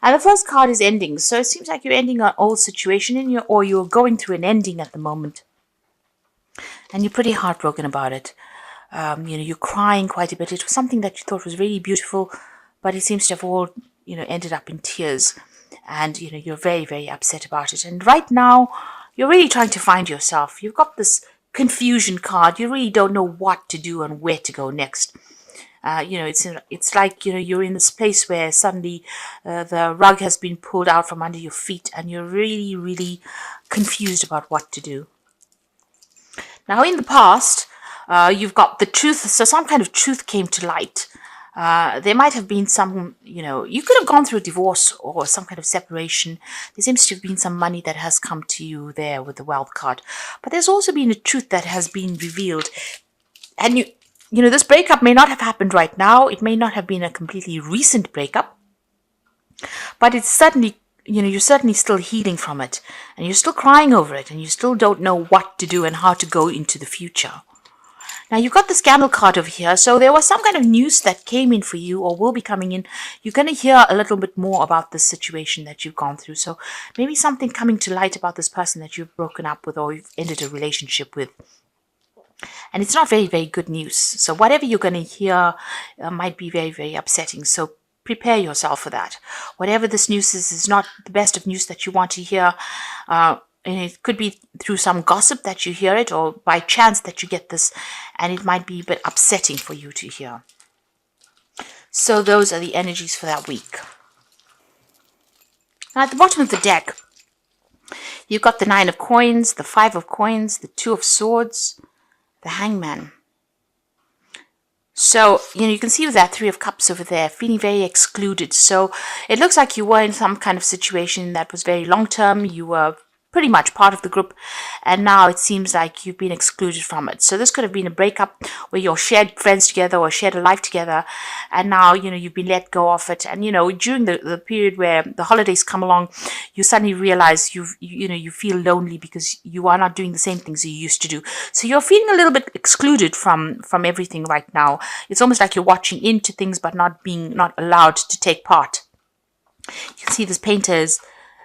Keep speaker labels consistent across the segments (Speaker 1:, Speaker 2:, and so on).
Speaker 1: And the first card is ending. So it seems like you're ending an old situation or you're going through an ending at the moment. And you're pretty heartbroken about it. You're crying quite a bit. It was something that you thought was really beautiful, but it seems to have all, ended up in tears. And, you're very, very upset about it. And right now, you're really trying to find yourself. You've got this confusion card. You really don't know what to do and where to go next. It's like, you're in this place where suddenly the rug has been pulled out from under your feet and you're really, really confused about what to do. Now, in the past, you've got the truth. So some kind of truth came to light. There might have been some, you could have gone through a divorce or some kind of separation. There seems to have been some money that has come to you there with the wealth card. But there's also been a truth that has been revealed. And this breakup may not have happened right now. It may not have been a completely recent breakup. But it's certainly, you're certainly still healing from it. And you're still crying over it. And you still don't know what to do and how to go into the future. Now, you've got the scandal card over here. So there was some kind of news that came in for you or will be coming in. You're going to hear a little bit more about this situation that you've gone through. So maybe something coming to light about this person that you've broken up with or you've ended a relationship with. And it's not very, very good news. So whatever you're going to hear might be very, very upsetting. So prepare yourself for that. Whatever this news is not the best of news that you want to hear. And it could be through some gossip that you hear it or by chance that you get this. And it might be a bit upsetting for you to hear. So those are the energies for that week. Now at the bottom of the deck, you've got the 9 of coins, the 5 of coins, the 2 of swords, the hangman. So, you can see with that 3 of cups over there, feeling very excluded. So it looks like you were in some kind of situation that was very long term. You were pretty much part of the group, and now it seems like you've been excluded from it. So this could have been a breakup where you shared friends together or shared a life together, and now you've been let go of it. And during the period where the holidays come along, you suddenly realize you feel lonely because you are not doing the same things you used to do. So you're feeling a little bit excluded from everything right now. It's almost like you're watching into things but not allowed to take part. You can see this painter is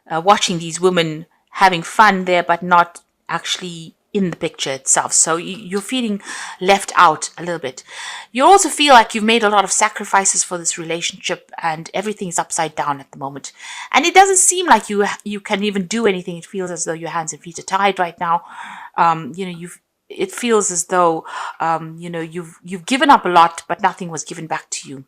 Speaker 1: watching these women having fun there, but not actually in the picture itself. So you're feeling left out a little bit. You also feel like you've made a lot of sacrifices for this relationship and everything is upside down at the moment. And it doesn't seem like you can even do anything. It feels as though your hands and feet are tied right now. It feels as though, you've given up a lot, but nothing was given back to you.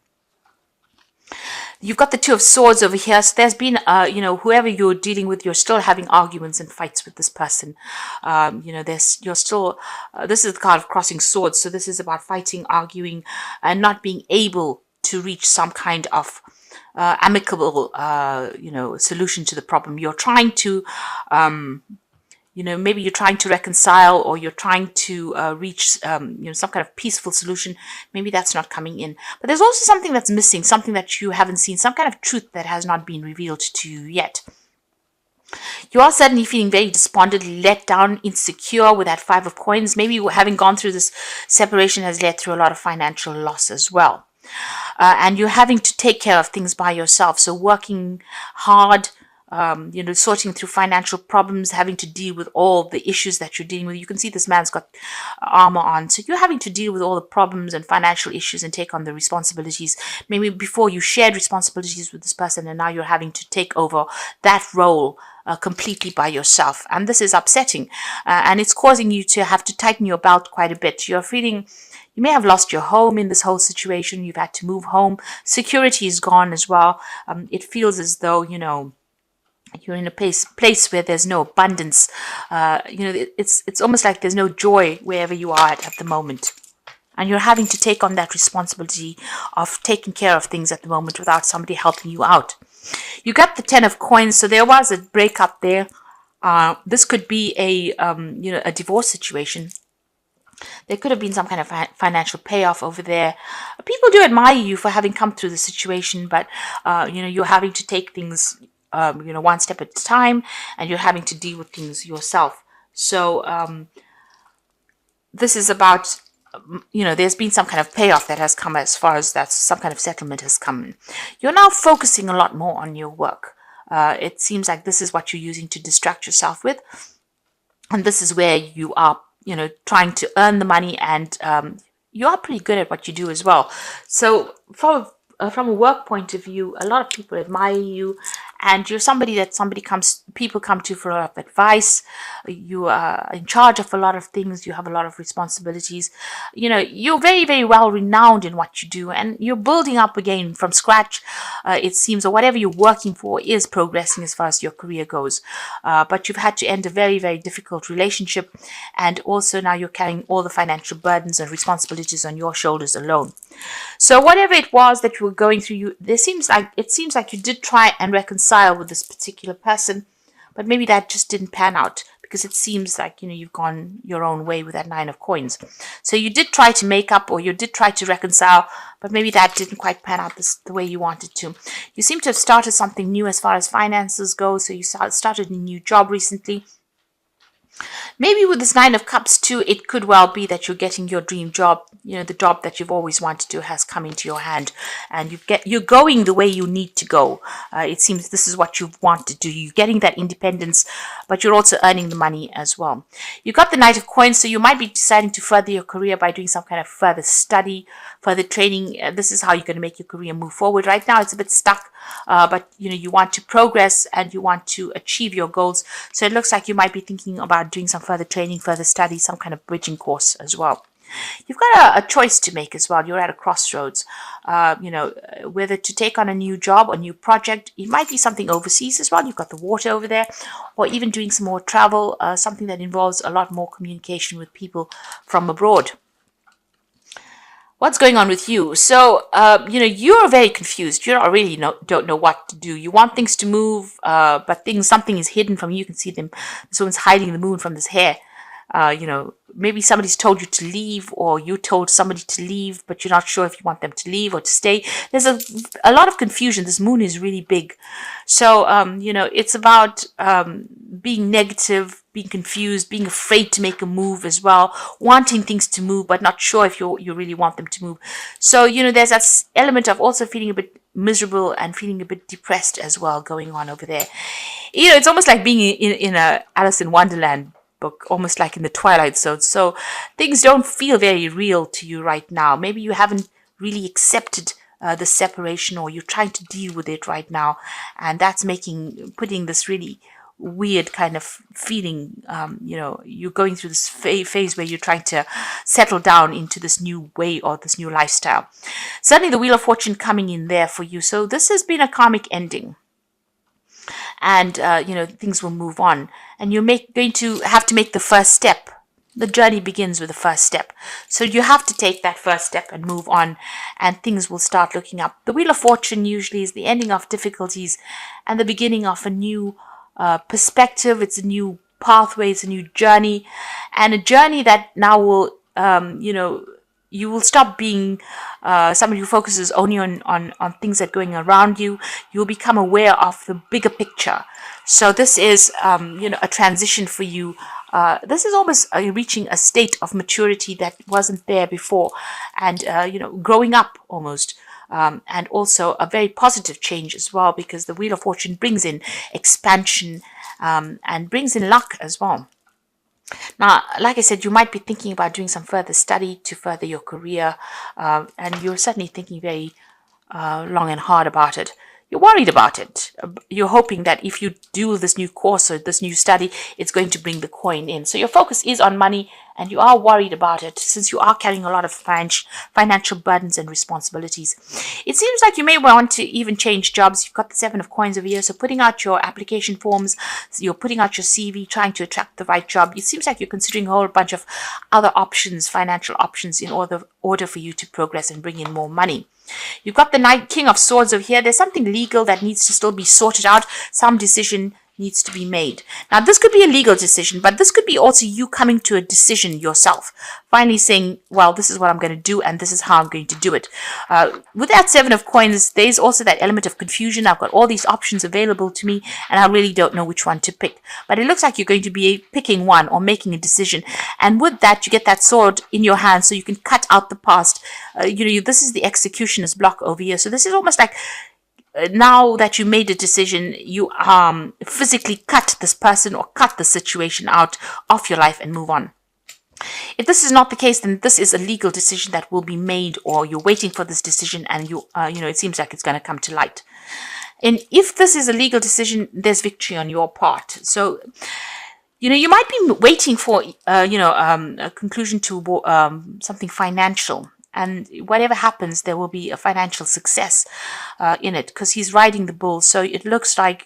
Speaker 1: You've got the 2 of swords over here. So there's been, whoever you're dealing with, you're still having arguments and fights with this person. This is the card of crossing swords. So this is about fighting, arguing, and not being able to reach some kind of amicable, solution to the problem. You're trying to, maybe you're trying to reconcile or you're trying to reach, some kind of peaceful solution. Maybe that's not coming in. But there's also something that's missing, something that you haven't seen, some kind of truth that has not been revealed to you yet. You are suddenly feeling very despondent, let down, insecure with that 5 of coins. Maybe having gone through this separation has led through a lot of financial loss as well. And you're having to take care of things by yourself. So working hard, sorting through financial problems, having to deal with all the issues that you're dealing with. You can see this man's got armor on. So you're having to deal with all the problems and financial issues and take on the responsibilities. Maybe before you shared responsibilities with this person and now you're having to take over that role completely by yourself. And this is upsetting. And it's causing you to have to tighten your belt quite a bit. You're feeling you may have lost your home in this whole situation. You've had to move home. Security is gone as well. It feels as though, you're in a place where there's no abundance. It's almost like there's no joy wherever you are at the moment. And you're having to take on that responsibility of taking care of things at the moment without somebody helping you out. You got the 10 of coins, so there was a breakup there. This could be a divorce situation. There could have been some kind of financial payoff over there. People do admire you for having come through the situation, but you're having to take things one step at a time, and you're having to deal with things yourself. So this is about there's been some kind of payoff that has come, as far as that some kind of settlement has come. You're now focusing a lot more on your work. It seems like this is what you're using to distract yourself with. And this is where you are, trying to earn the money, and you are pretty good at what you do as well. So from a work point of view, a lot of people admire you, and you're somebody that people come to for a lot of advice. You are in charge of a lot of things. You have a lot of responsibilities. You're very, very well renowned in what you do, and you're building up again from scratch. It seems, or whatever you're working for is progressing as far as your career goes. But you've had to end a very, very difficult relationship, and also now you're carrying all the financial burdens and responsibilities on your shoulders alone. So whatever it was that you were going through, it seems like you did try and reconcile with this particular person, but maybe that just didn't pan out, because it seems like you've gone your own way with that 9 of coins. So you did try to make up, or you did try to reconcile, but maybe that didn't quite pan out the way you wanted to. You seem to have started something new as far as finances go. So you started a new job recently. Maybe with this 9 of Cups too, it could well be that you're getting your dream job. The job that you've always wanted to has come into your hand, and you're going the way you need to go. It seems this is what you want to do. You're getting that independence, but you're also earning the money as well. You got the Knight of Coins, so you might be deciding to further your career by doing some kind of further study, further training. This is how you're going to make your career move forward. Right now, it's a bit stuck, but you want to progress and you want to achieve your goals. So it looks like you might be thinking about doing some further training, further study, some kind of bridging course as well. You've got a choice to make as well. You're at a crossroads, whether to take on a new job or new project. It might be something overseas as well. You've got the water over there, or even doing some more travel, something that involves a lot more communication with people from abroad. What's going on with you? So, you're very confused. You don't really don't know what to do. You want things to move, but something is hidden from you. You can see them. Someone's hiding the moon from this hair. Maybe somebody's told you to leave, or you told somebody to leave, but you're not sure if you want them to leave or to stay. There's a lot of confusion. This moon is really big. So, it's about being negative, being confused, being afraid to make a move as well, wanting things to move, but not sure if you really want them to move. So, there's that element of also feeling a bit miserable and feeling a bit depressed as well going on over there. It's almost like being in a Alice in Wonderland book, almost like in the Twilight Zone. So things don't feel very real to you right now. Maybe you haven't really accepted the separation, or you're trying to deal with it right now, and that's putting this really weird kind of feeling. You're going through this phase where you're trying to settle down into this new way or this new lifestyle. Certainly the Wheel of Fortune coming in there for you. So this has been a karmic ending, and things will move on, and you're going to have to make the first step. The journey begins with the first step, so you have to take that first step and move on, and things will start looking up. The Wheel of Fortune usually is the ending of difficulties and the beginning of a new perspective. It's a new pathway, it's a new journey, and a journey that now will you will stop being somebody who focuses only on things that are going around you. You will become aware of the bigger picture. So this is, a transition for you. This is almost reaching a state of maturity that wasn't there before, and, growing up almost. And also a very positive change as well, because the Wheel of Fortune brings in expansion and brings in luck as well. Now, like I said, you might be thinking about doing some further study to further your career, and you're certainly thinking very long and hard about it. You're worried about it. You're hoping that if you do this new course or this new study, it's going to bring the coin in. So your focus is on money, and you are worried about it since you are carrying a lot of financial burdens and responsibilities. It seems like you may want to even change jobs. You've got the 7 of coins over here, so putting out your application forms, you're putting out your CV, trying to attract the right job. It seems like you're considering a whole bunch of other options, financial options, in order for you to progress and bring in more money. You've got the King of Swords over here. There's something legal that needs to still be sorted out. Some decision needs to be made. Now, this could be a legal decision, but this could be also you coming to a decision yourself, finally saying, well, this is what I'm going to do, and this is how I'm going to do it. With that Seven of Coins, there's also that element of confusion. I've got all these options available to me, and I really don't know which one to pick. But it looks like you're going to be picking one or making a decision. And with that, you get that sword in your hand so you can cut out the past. This is the executioner's block over here. So this is almost like now that you made a decision, you physically cut this person or cut the situation out of your life and move on. If this is not the case, then this is a legal decision that will be made, or you're waiting for this decision, and it seems like it's going to come to light. And if this is a legal decision, there's victory on your part. So, you might be waiting for, a conclusion to something financial. And whatever happens, there will be a financial success in it, because he's riding the bull. So it looks like,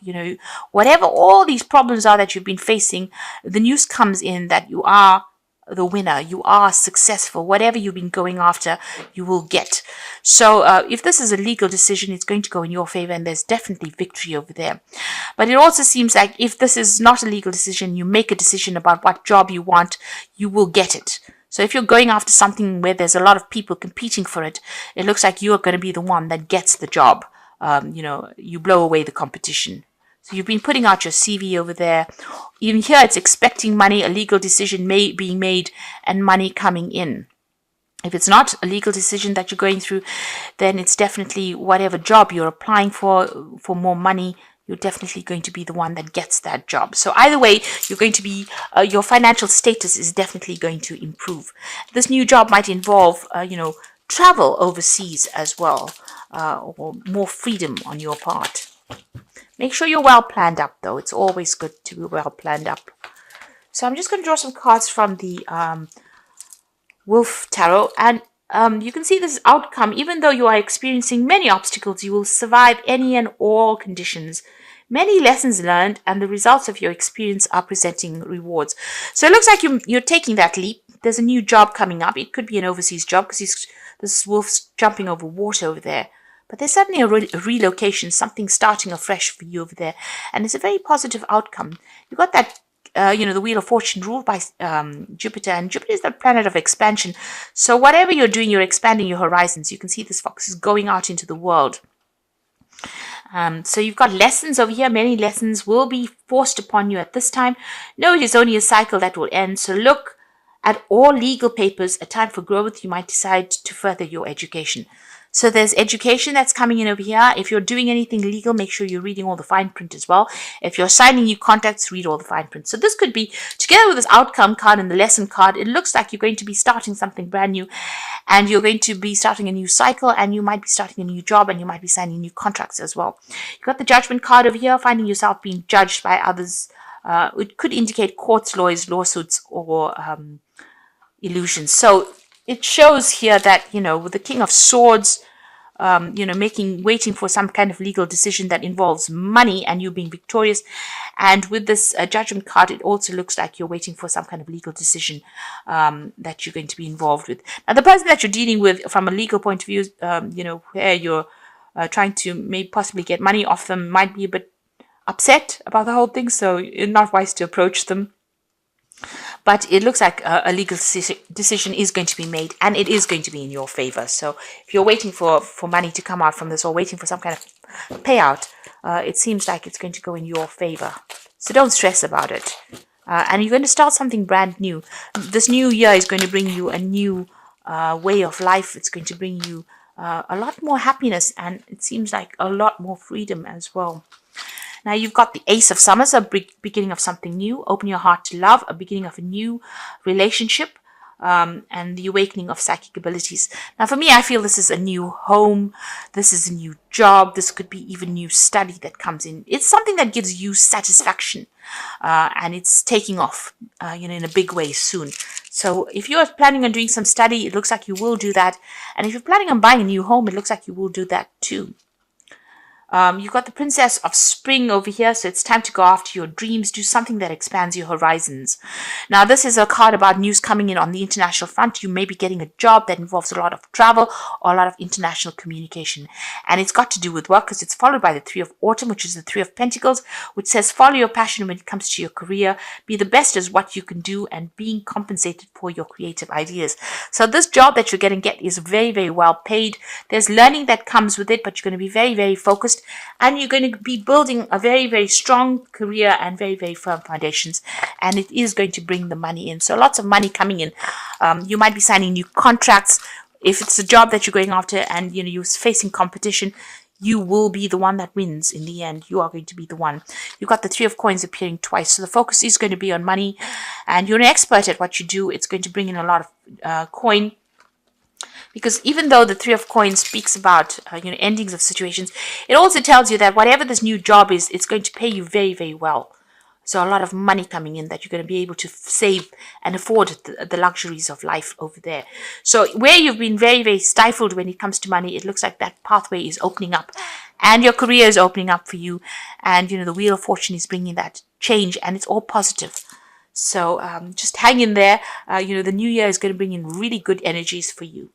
Speaker 1: whatever all these problems are that you've been facing, the news comes in that you are the winner. You are successful. Whatever you've been going after, you will get. So if this is a legal decision, it's going to go in your favor, and there's definitely victory over there. But it also seems like if this is not a legal decision, you make a decision about what job you want, you will get it. So if you're going after something where there's a lot of people competing for it, it looks like you're going to be the one that gets the job. You blow away the competition. So you've been putting out your CV over there. Even here, it's expecting money, a legal decision being made, and money coming in. If it's not a legal decision that you're going through, then it's definitely whatever job you're applying for more money, you're definitely going to be the one that gets that job. So either way, you're going to be, your financial status is definitely going to improve. This new job might involve, travel overseas as well, or more freedom on your part. Make sure you're well planned up, though. It's always good to be well planned up. So I'm just going to draw some cards from the Wolf Tarot, and you can see this outcome. Even though you are experiencing many obstacles, you will survive any and all conditions. Many lessons learned, and the results of your experience are presenting rewards. So it looks like you're taking that leap. There's a new job coming up. It could be an overseas job, because this wolf's jumping over water over there. But there's certainly a relocation, something starting afresh for you over there. And it's a very positive outcome. You've got that, the Wheel of Fortune ruled by Jupiter. And Jupiter is the planet of expansion. So whatever you're doing, you're expanding your horizons. You can see this fox is going out into the world. So you've got lessons over here. Many lessons will be forced upon you at this time. No, it is only a cycle that will end. So look at all legal papers. A time for growth. You might decide to further your education. So there's education that's coming in over here. If you're doing anything legal, make sure you're reading all the fine print as well. If you're signing new contracts, read all the fine print. So this could be, together with this outcome card and the lesson card, it looks like you're going to be starting something brand new, and you're going to be starting a new cycle, and you might be starting a new job, and you might be signing new contracts as well. You've got the judgment card over here, finding yourself being judged by others. It could indicate courts, lawyers, lawsuits, or illusions. So it shows here that, with the King of Swords, waiting for some kind of legal decision that involves money and you being victorious. And with this judgment card, it also looks like you're waiting for some kind of legal decision that you're going to be involved with. Now, the person that you're dealing with from a legal point of view, where you're trying to maybe possibly get money off them, might be a bit upset about the whole thing. So it's not wise to approach them. But it looks like a legal decision is going to be made, and it is going to be in your favor. So if you're waiting for money to come out from this, or waiting for some kind of payout, it seems like it's going to go in your favor. So don't stress about it. And you're going to start something brand new. This new year is going to bring you a new way of life. It's going to bring you a lot more happiness, and it seems like a lot more freedom as well. Now you've got the Ace of Summers, a beginning of something new. Open your heart to love, a beginning of a new relationship, and the awakening of psychic abilities. Now for me, I feel this is a new home. This is a new job. This could be even new study that comes in. It's something that gives you satisfaction, and it's taking off, in a big way soon. So if you're planning on doing some study, it looks like you will do that. And if you're planning on buying a new home, it looks like you will do that too. You've got the Princess of Spring over here, so it's time to go after your dreams, do something that expands your horizons. Now, this is a card about news coming in on the international front. You may be getting a job that involves a lot of travel or a lot of international communication. And it's got to do with work because it's followed by the Three of Autumn, which is the Three of Pentacles, which says follow your passion when it comes to your career, be the best as what you can do, and being compensated for your creative ideas. So this job that you're going to get is very, very well paid. There's learning that comes with it, but you're going to be very, very focused, and you're going to be building a very, very strong career and very, very firm foundations, and it is going to bring the money in. So lots of money coming in. You might be signing new contracts. If it's a job that you're going after and you're facing competition, you will be the one that wins in the end. You are going to be the one. You've got the Three of Coins appearing twice, so the focus is going to be on money, and you're an expert at what you do. It's going to bring in a lot of coin. Because even though the Three of Coins speaks about endings of situations, it also tells you that whatever this new job is, it's going to pay you very, very well. So a lot of money coming in that you're going to be able to save and afford the luxuries of life over there. So where you've been very, very stifled when it comes to money, it looks like that pathway is opening up, and your career is opening up for you. And the Wheel of Fortune is bringing that change, and it's all positive. So just hang in there. The new year is going to bring in really good energies for you.